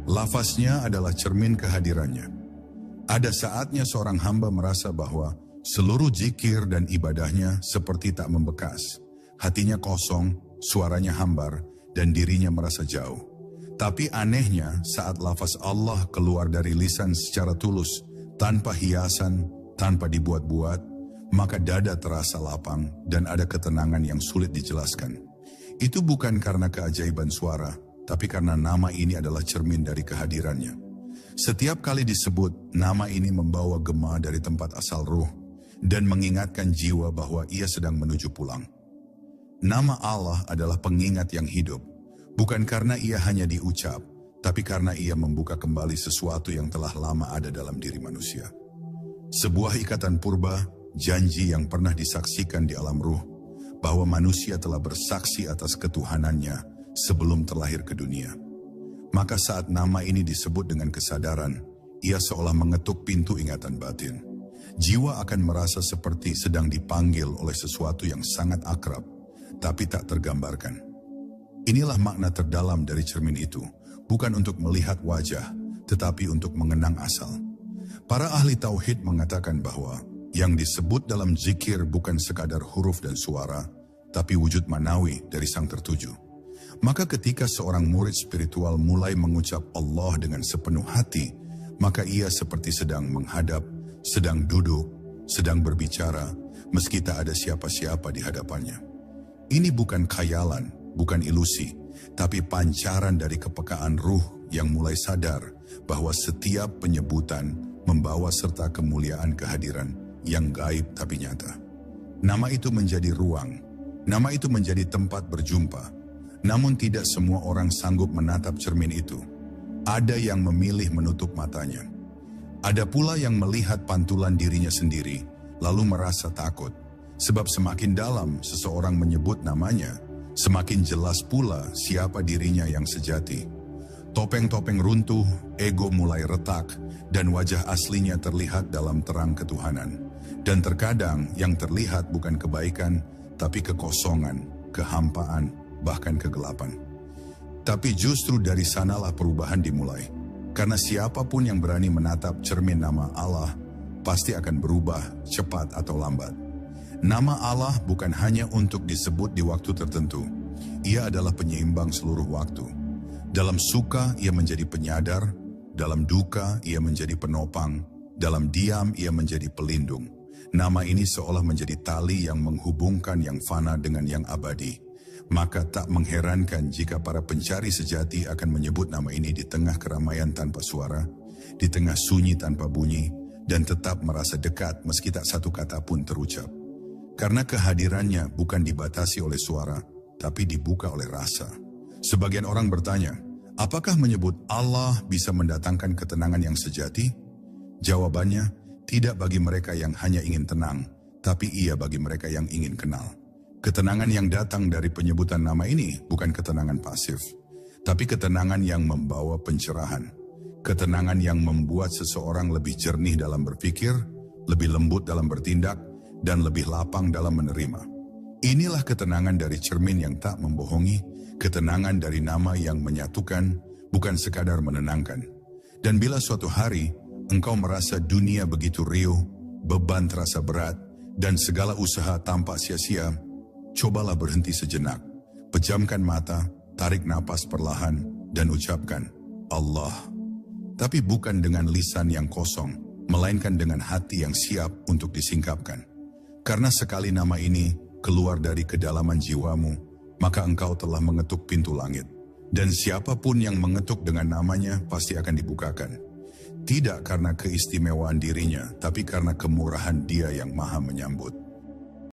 Lafaznya adalah cermin kehadirannya. Ada saatnya seorang hamba merasa bahwa seluruh zikir dan ibadahnya seperti tak membekas. Hatinya kosong, suaranya hambar, dan dirinya merasa jauh. Tapi anehnya saat lafaz Allah keluar dari lisan secara tulus, tanpa hiasan, tanpa dibuat-buat, maka dada terasa lapang dan ada ketenangan yang sulit dijelaskan. Itu bukan karena keajaiban suara, tapi karena nama ini adalah cermin dari kehadirannya. Setiap kali disebut, nama ini membawa gema dari tempat asal ruh dan mengingatkan jiwa bahwa ia sedang menuju pulang. Nama Allah adalah pengingat yang hidup, bukan karena ia hanya diucap, tapi karena ia membuka kembali sesuatu yang telah lama ada dalam diri manusia. Sebuah ikatan purba, janji yang pernah disaksikan di alam ruh, bahwa manusia telah bersaksi atas ketuhanannya sebelum terlahir ke dunia. Maka saat nama ini disebut dengan kesadaran, ia seolah mengetuk pintu ingatan batin. Jiwa akan merasa seperti sedang dipanggil oleh sesuatu yang sangat akrab, tapi tak tergambarkan. Inilah makna terdalam dari cermin itu, bukan untuk melihat wajah, tetapi untuk mengenang asal. Para ahli tauhid mengatakan bahwa yang disebut dalam zikir bukan sekadar huruf dan suara, tapi wujud manawi dari sang tertuju. Maka ketika seorang murid spiritual mulai mengucap Allah dengan sepenuh hati, maka ia seperti sedang menghadap, sedang duduk, sedang berbicara, meski tak ada siapa-siapa di hadapannya. Ini bukan khayalan, bukan ilusi, tapi pancaran dari kepekaan ruh yang mulai sadar bahwa setiap penyebutan membawa serta kemuliaan kehadiran yang gaib tapi nyata. Nama itu menjadi ruang, nama itu menjadi tempat berjumpa. Namun tidak semua orang sanggup menatap cermin itu. Ada yang memilih menutup matanya. Ada pula yang melihat pantulan dirinya sendiri, lalu merasa takut. Sebab semakin dalam seseorang menyebut namanya, semakin jelas pula siapa dirinya yang sejati. Topeng-topeng runtuh, ego mulai retak, dan wajah aslinya terlihat dalam terang ketuhanan. Dan terkadang yang terlihat bukan kebaikan, tapi kekosongan, kehampaan, bahkan kegelapan. Tapi justru dari sanalah perubahan dimulai. Karena siapapun yang berani menatap cermin nama Allah, pasti akan berubah cepat atau lambat. Nama Allah bukan hanya untuk disebut di waktu tertentu. Ia adalah penyeimbang seluruh waktu. Dalam suka ia menjadi penyadar, dalam duka ia menjadi penopang, dalam diam ia menjadi pelindung. Nama ini seolah menjadi tali yang menghubungkan yang fana dengan yang abadi. Maka tak mengherankan jika para pencari sejati akan menyebut nama ini di tengah keramaian tanpa suara, di tengah sunyi tanpa bunyi, dan tetap merasa dekat meski tak satu kata pun terucap. Karena kehadirannya bukan dibatasi oleh suara, tapi dibuka oleh rasa. Sebagian orang bertanya, apakah menyebut Allah bisa mendatangkan ketenangan yang sejati? Jawabannya, tidak bagi mereka yang hanya ingin tenang, tapi iya bagi mereka yang ingin kenal. Ketenangan yang datang dari penyebutan nama ini bukan ketenangan pasif, tapi ketenangan yang membawa pencerahan. Ketenangan yang membuat seseorang lebih jernih dalam berpikir, lebih lembut dalam bertindak, dan lebih lapang dalam menerima. Inilah ketenangan dari cermin yang tak membohongi, ketenangan dari nama yang menyatukan, bukan sekadar menenangkan. Dan bila suatu hari engkau merasa dunia begitu riuh, beban terasa berat, dan segala usaha tampak sia-sia, cobalah berhenti sejenak, pejamkan mata, tarik napas perlahan, dan ucapkan, Allah. Tapi bukan dengan lisan yang kosong, melainkan dengan hati yang siap untuk disingkapkan. Karena sekali nama ini keluar dari kedalaman jiwamu, maka engkau telah mengetuk pintu langit. Dan siapapun yang mengetuk dengan namanya pasti akan dibukakan. Tidak karena keistimewaan dirinya, tapi karena kemurahan Dia yang Maha Menyambut.